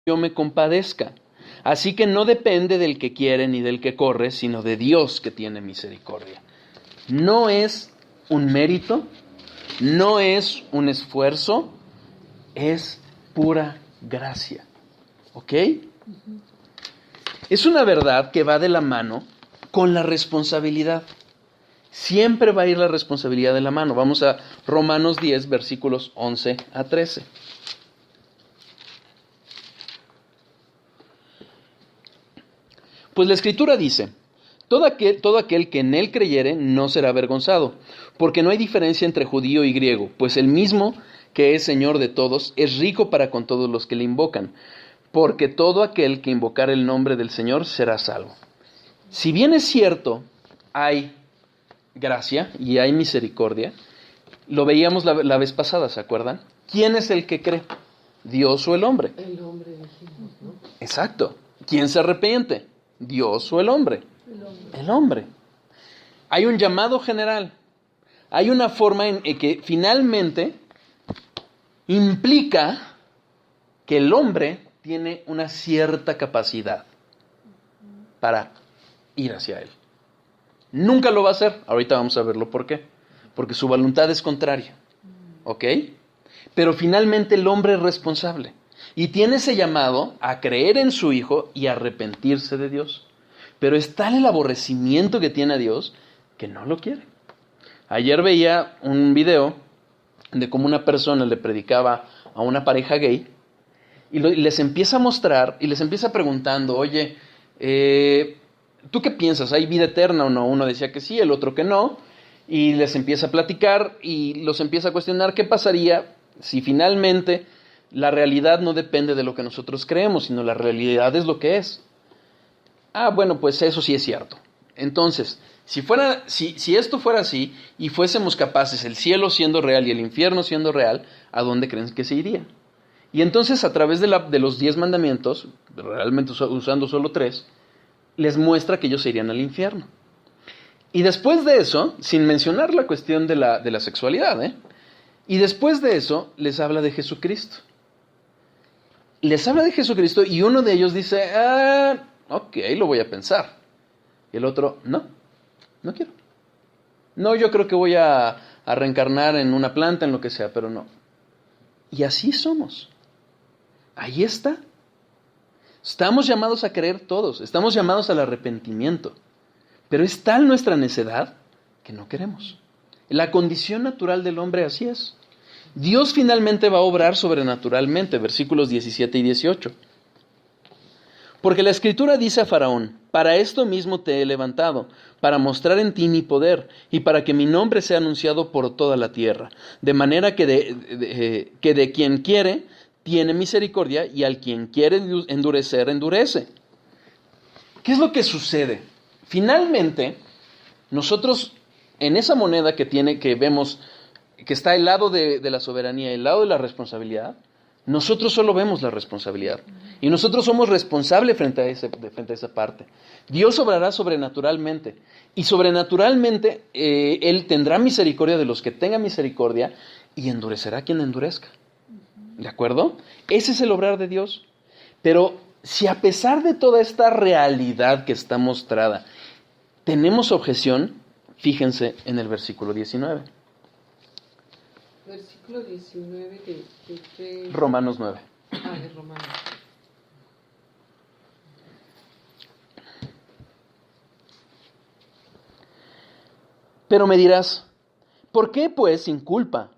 yo me compadezca. Así que no depende del que quiere ni del que corre, sino de Dios que tiene misericordia. No es un mérito, no es un esfuerzo, es pura gracia. ¿Ok? Es una verdad que va de la mano con la responsabilidad. Siempre va a ir la responsabilidad de la mano. Vamos a Romanos 10, versículos 11 a 13. Pues la Escritura dice, todo aquel que en él creyere no será avergonzado, porque no hay diferencia entre judío y griego, pues el mismo que es Señor de todos es rico para con todos los que le invocan, porque todo aquel que invocare el nombre del Señor será salvo. Si bien es cierto, hay gracia y hay misericordia, lo veíamos la vez pasada, ¿se acuerdan? ¿Quién es el que cree? ¿Dios o el hombre? El hombre dijimos, ¿no? Exacto. ¿Quién se arrepiente? ¿Dios o el hombre? El hombre. El hombre. Hay un llamado general. Hay una forma en que finalmente implica que el hombre tiene una cierta capacidad para ir hacia él. Nunca lo va a hacer. Ahorita vamos a verlo por qué. Porque su voluntad es contraria. ¿Ok? Pero finalmente el hombre es responsable. Y tiene ese llamado a creer en su Hijo y arrepentirse de Dios. Pero es tal el aborrecimiento que tiene a Dios que no lo quiere. Ayer veía un video de cómo una persona le predicaba a una pareja gay y les empieza a mostrar y les empieza preguntando, oye, ¿tú qué piensas? ¿Hay vida eterna o no? Uno decía que sí, el otro que no. Y les empieza a platicar y los empieza a cuestionar qué pasaría si finalmente la realidad no depende de lo que nosotros creemos, sino la realidad es lo que es. Ah, bueno, pues eso sí es cierto. Entonces, si esto fuera así y fuésemos capaces, el cielo siendo real y el infierno siendo real, ¿a dónde creen que se iría? Y entonces, a través de los 10 mandamientos, realmente usando solo 3, les muestra que ellos se irían al infierno. Y después de eso, sin mencionar la cuestión de la sexualidad, y después de eso, les habla de Jesucristo. Les habla de Jesucristo y uno de ellos dice, ok, lo voy a pensar. Y el otro, no quiero. No, yo creo que voy a reencarnar en una planta, en lo que sea, pero no. Y así somos. Ahí está. Estamos llamados a creer todos, estamos llamados al arrepentimiento. Pero es tal nuestra necedad que no queremos. La condición natural del hombre así es. Dios finalmente va a obrar sobrenaturalmente, versículos 17 y 18. Porque la Escritura dice a Faraón, para esto mismo te he levantado, para mostrar en ti mi poder, y para que mi nombre sea anunciado por toda la tierra, de manera que de quien quiere, tiene misericordia, y al quien quiere endurecer, endurece. ¿Qué es lo que sucede? Finalmente, nosotros en esa moneda que vemos, que está el lado de la soberanía y el lado de la responsabilidad, nosotros solo vemos la responsabilidad. Y nosotros somos responsables frente a esa parte. Dios obrará sobrenaturalmente. Y sobrenaturalmente Él tendrá misericordia de los que tengan misericordia y endurecerá a quien endurezca. ¿De acuerdo? Ese es el obrar de Dios. Pero si a pesar de toda esta realidad que está mostrada, tenemos objeción, fíjense en el versículo 19. Versículo 19 de Romanos 9. de Romanos. Pero me dirás, ¿por qué pues sin culpa?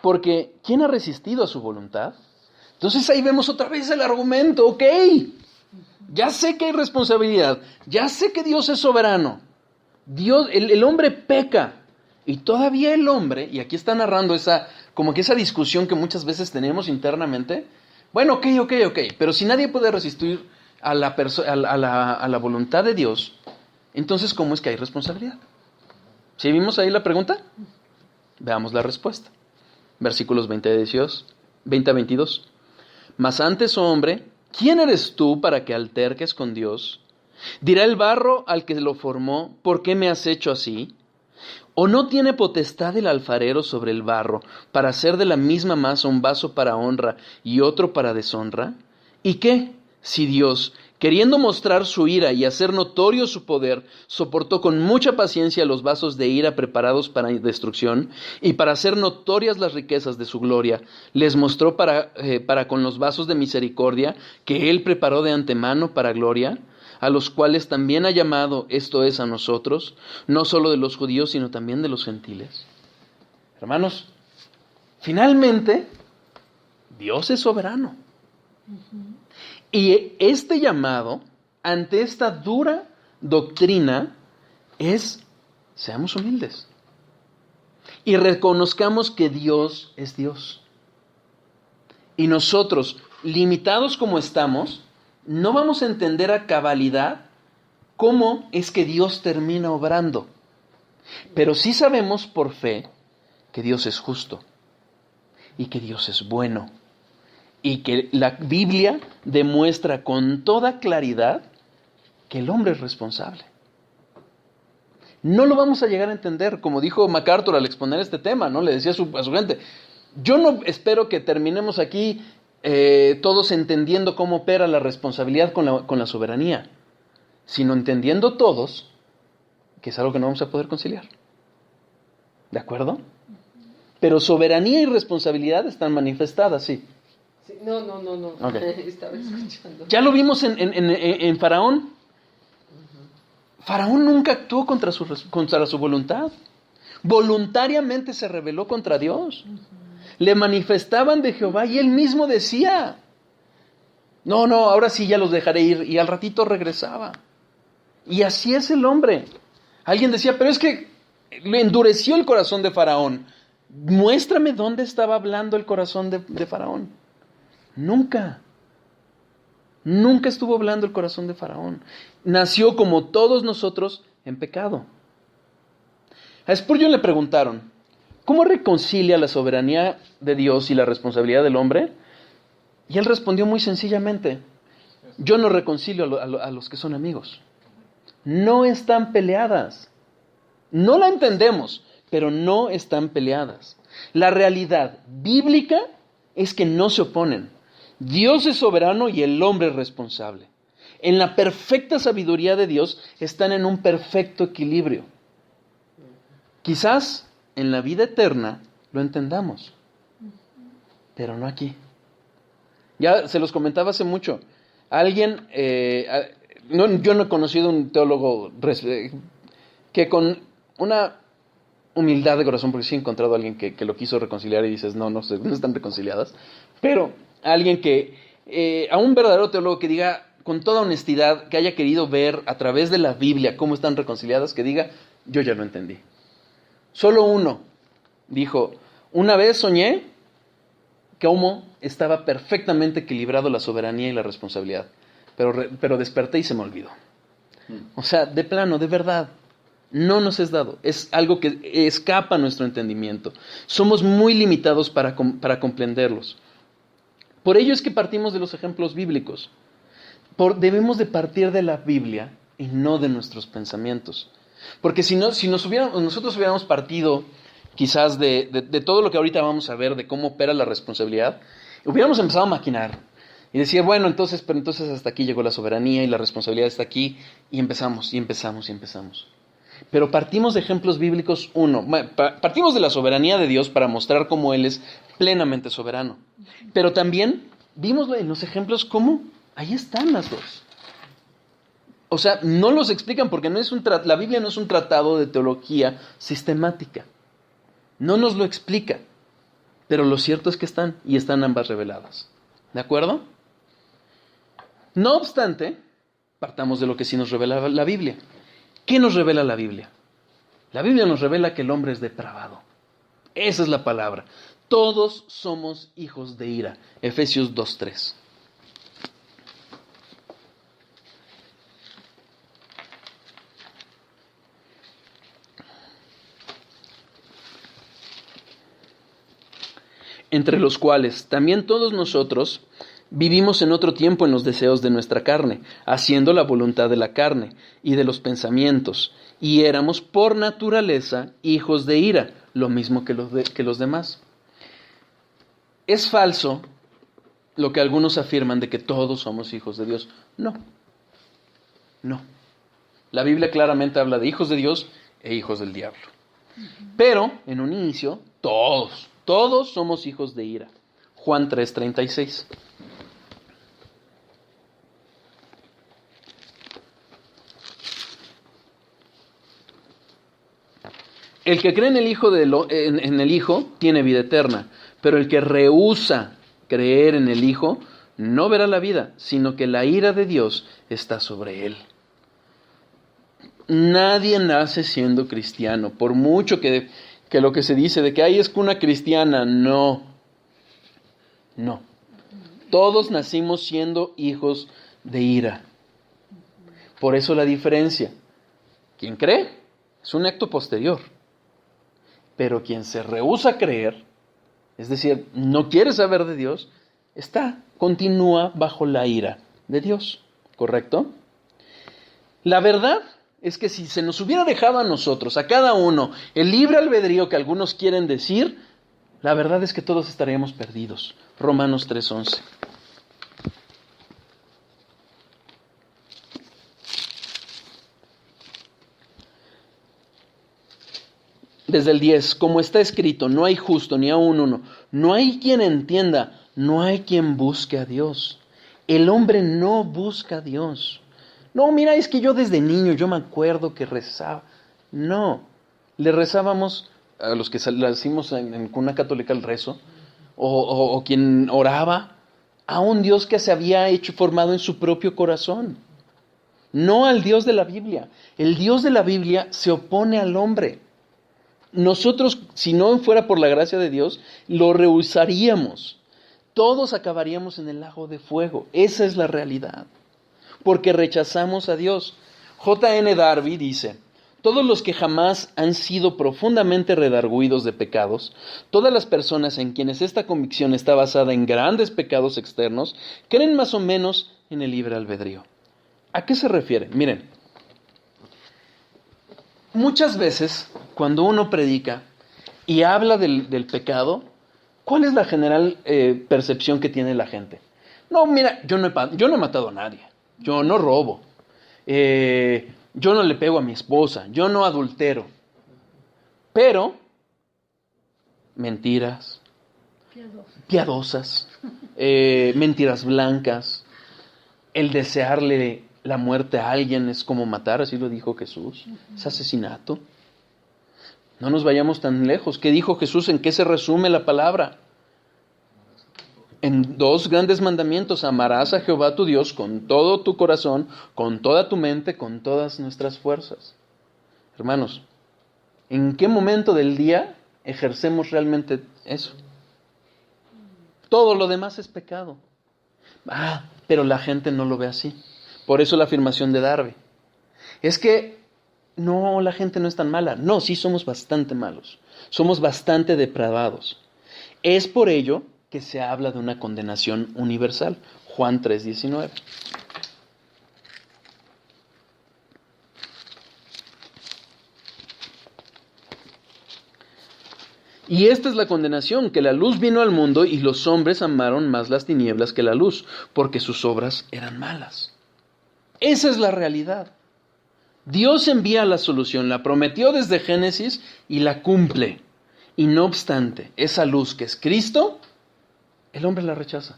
Porque ¿quién ha resistido a su voluntad? Entonces ahí vemos otra vez el argumento, ok, ya sé que hay responsabilidad, ya sé que Dios es soberano, el hombre peca, y todavía el hombre, y aquí está narrando esa discusión que muchas veces tenemos internamente, bueno, ok, pero si nadie puede resistir a la voluntad de Dios, entonces ¿cómo es que hay responsabilidad? ¿Sí vimos ahí la pregunta? Veamos la respuesta. Versículos 20 a 22. Mas antes, oh hombre, ¿quién eres tú para que alterques con Dios? Dirá el barro al que lo formó, ¿por qué me has hecho así? ¿O no tiene potestad el alfarero sobre el barro para hacer de la misma masa un vaso para honra y otro para deshonra? ¿Y qué? Si Dios, queriendo mostrar su ira y hacer notorio su poder, soportó con mucha paciencia los vasos de ira preparados para destrucción, y para hacer notorias las riquezas de su gloria, les mostró para con los vasos de misericordia que Él preparó de antemano para gloria, a los cuales también ha llamado, esto es, a nosotros, no solo de los judíos, sino también de los gentiles. Hermanos, finalmente, Dios es soberano. Y este llamado, ante esta dura doctrina, es: seamos humildes y reconozcamos que Dios es Dios. Y nosotros, limitados como estamos, no vamos a entender a cabalidad cómo es que Dios termina obrando. Pero sí sabemos por fe que Dios es justo y que Dios es bueno. Y que la Biblia demuestra con toda claridad que el hombre es responsable. No lo vamos a llegar a entender, como dijo MacArthur al exponer este tema, ¿no? Le decía a su gente: yo no espero que terminemos aquí todos entendiendo cómo opera la responsabilidad con la soberanía, sino entendiendo todos que es algo que no vamos a poder conciliar. ¿De acuerdo? Pero soberanía y responsabilidad están manifestadas, sí. Sí, no. Okay. Estaba escuchando. Ya lo vimos en Faraón. Faraón nunca actuó contra su voluntad. Voluntariamente se rebeló contra Dios. Le manifestaban de Jehová y él mismo decía: no, ahora sí ya los dejaré ir. Y al ratito regresaba. Y así es el hombre. Alguien decía: pero es que le endureció el corazón de Faraón. Muéstrame dónde estaba hablando el corazón de Faraón. Nunca estuvo hablando el corazón de Faraón. Nació como todos nosotros en pecado. A Spurgeon le preguntaron: ¿cómo reconcilia la soberanía de Dios y la responsabilidad del hombre? Y él respondió muy sencillamente: yo no reconcilio a los que son amigos. No están peleadas. No la entendemos, pero no están peleadas. La realidad bíblica es que no se oponen. Dios es soberano y el hombre es responsable. En la perfecta sabiduría de Dios están en un perfecto equilibrio. Quizás en la vida eterna lo entendamos, pero no aquí. Ya se los comentaba hace mucho. Alguien, yo no he conocido un teólogo que con una humildad de corazón, porque sí he encontrado a alguien que lo quiso reconciliar y dices: no están reconciliadas, pero alguien a un verdadero teólogo que diga con toda honestidad, que haya querido ver a través de la Biblia cómo están reconciliadas, que diga: yo ya lo entendí. Solo uno dijo: una vez soñé cómo estaba perfectamente equilibrado la soberanía y la responsabilidad, pero desperté y se me olvidó. O sea, de plano, de verdad, no nos es dado. Es algo que escapa a nuestro entendimiento. Somos muy limitados para comprenderlos. Por ello es que partimos de los ejemplos bíblicos. Debemos de partir de la Biblia y no de nuestros pensamientos. Porque si nosotros hubiéramos partido quizás de todo lo que ahorita vamos a ver, de cómo opera la responsabilidad, hubiéramos empezado a maquinar y decir: bueno, entonces hasta aquí llegó la soberanía y la responsabilidad está aquí, y empezamos. Pero partimos de ejemplos bíblicos. Partimos de la soberanía de Dios para mostrar cómo Él es plenamente soberano. Pero también vimos en los ejemplos cómo ahí están las dos. O sea, no los explican porque la Biblia no es un tratado de teología sistemática. No nos lo explica. Pero lo cierto es que están ambas reveladas. ¿De acuerdo? No obstante, partamos de lo que sí nos revela la Biblia. ¿Qué nos revela la Biblia? La Biblia nos revela que el hombre es depravado. Esa es la palabra. Todos somos hijos de ira. Efesios 2:3. Entre los cuales también todos nosotros vivimos en otro tiempo en los deseos de nuestra carne, haciendo la voluntad de la carne y de los pensamientos, y éramos por naturaleza hijos de ira, lo mismo que los demás. Es falso lo que algunos afirman de que todos somos hijos de Dios. No, no. La Biblia claramente habla de hijos de Dios e hijos del diablo. Pero, en un inicio, todos somos hijos de ira. Juan 3:36. El que cree en el Hijo en el Hijo tiene vida eterna, pero el que rehúsa creer en el Hijo no verá la vida, sino que la ira de Dios está sobre él. Nadie nace siendo cristiano, por mucho que lo que se dice de que hay es cuna cristiana, no. Todos nacimos siendo hijos de ira. Por eso la diferencia. Quien cree es un acto posterior. Pero quien se rehúsa a creer, es decir, no quiere saber de Dios, continúa bajo la ira de Dios. ¿Correcto? La verdad es que si se nos hubiera dejado a nosotros, a cada uno, el libre albedrío que algunos quieren decir, la verdad es que todos estaríamos perdidos. Romanos 3:11. Desde el 10, como está escrito, no hay justo ni aun uno, no hay quien entienda, no hay quien busque a Dios. El hombre no busca a Dios. No, mira, es que yo desde niño, yo me acuerdo que rezaba. No, le rezábamos a los que le hicimos en cuna católica el rezo, o quien oraba a un Dios que se había hecho formado en su propio corazón. No al Dios de la Biblia. El Dios de la Biblia se opone al hombre. Nosotros, si no fuera por la gracia de Dios, lo rehusaríamos. Todos acabaríamos en el lago de fuego. Esa es la realidad. Porque rechazamos a Dios. J.N. Darby dice: todos los que jamás han sido profundamente redarguidos de pecados, todas las personas en quienes esta convicción está basada en grandes pecados externos, creen más o menos en el libre albedrío. ¿A qué se refiere? Miren, muchas veces cuando uno predica y habla del pecado, ¿cuál es la general percepción que tiene la gente? No, mira, yo no he matado a nadie, yo no robo, yo no le pego a mi esposa, yo no adultero. Pero mentiras, piadosas, mentiras blancas, el desearle la muerte a alguien es como matar, así lo dijo Jesús, es asesinato. No nos vayamos tan lejos. ¿Qué dijo Jesús? ¿En qué se resume la palabra? En 2 grandes mandamientos: amarás a Jehová tu Dios con todo tu corazón, con toda tu mente, con todas nuestras fuerzas. Hermanos, ¿en qué momento del día ejercemos realmente eso? Todo lo demás es pecado. Pero la gente no lo ve así. Por eso la afirmación de Darby. Es que no, la gente no es tan mala. No, sí somos bastante malos. Somos bastante depravados. Es por ello que se habla de una condenación universal. Juan 3:19. Y esta es la condenación, que la luz vino al mundo y los hombres amaron más las tinieblas que la luz, porque sus obras eran malas. Esa es la realidad. Dios envía la solución, la prometió desde Génesis y la cumple. Y no obstante, esa luz que es Cristo, el hombre la rechaza,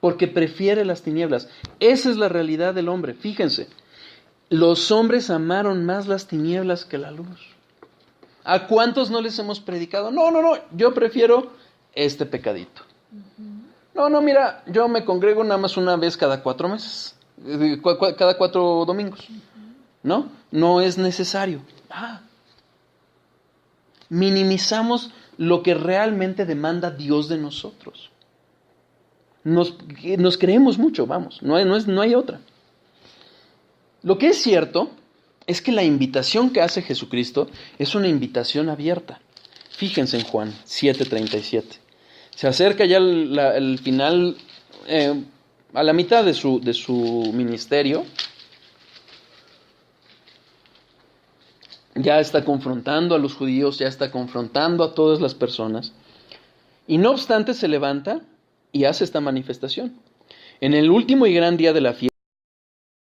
porque prefiere las tinieblas. Esa es la realidad del hombre. Fíjense, los hombres amaron más las tinieblas que la luz. ¿A cuántos no les hemos predicado? No, yo prefiero este pecadito. No, mira, yo me congrego nada más una vez cada 4 meses, cada 4 domingos. No es necesario. Minimizamos lo que realmente demanda Dios de nosotros. Nos creemos mucho, vamos, no hay otra. Lo que es cierto es que la invitación que hace Jesucristo es una invitación abierta. Fíjense en Juan 7:37. Se acerca ya el final, a la mitad de su ministerio. Ya está confrontando a los judíos, ya está confrontando a todas las personas. Y no obstante se levanta y hace esta manifestación. En el último y gran día de la fiesta,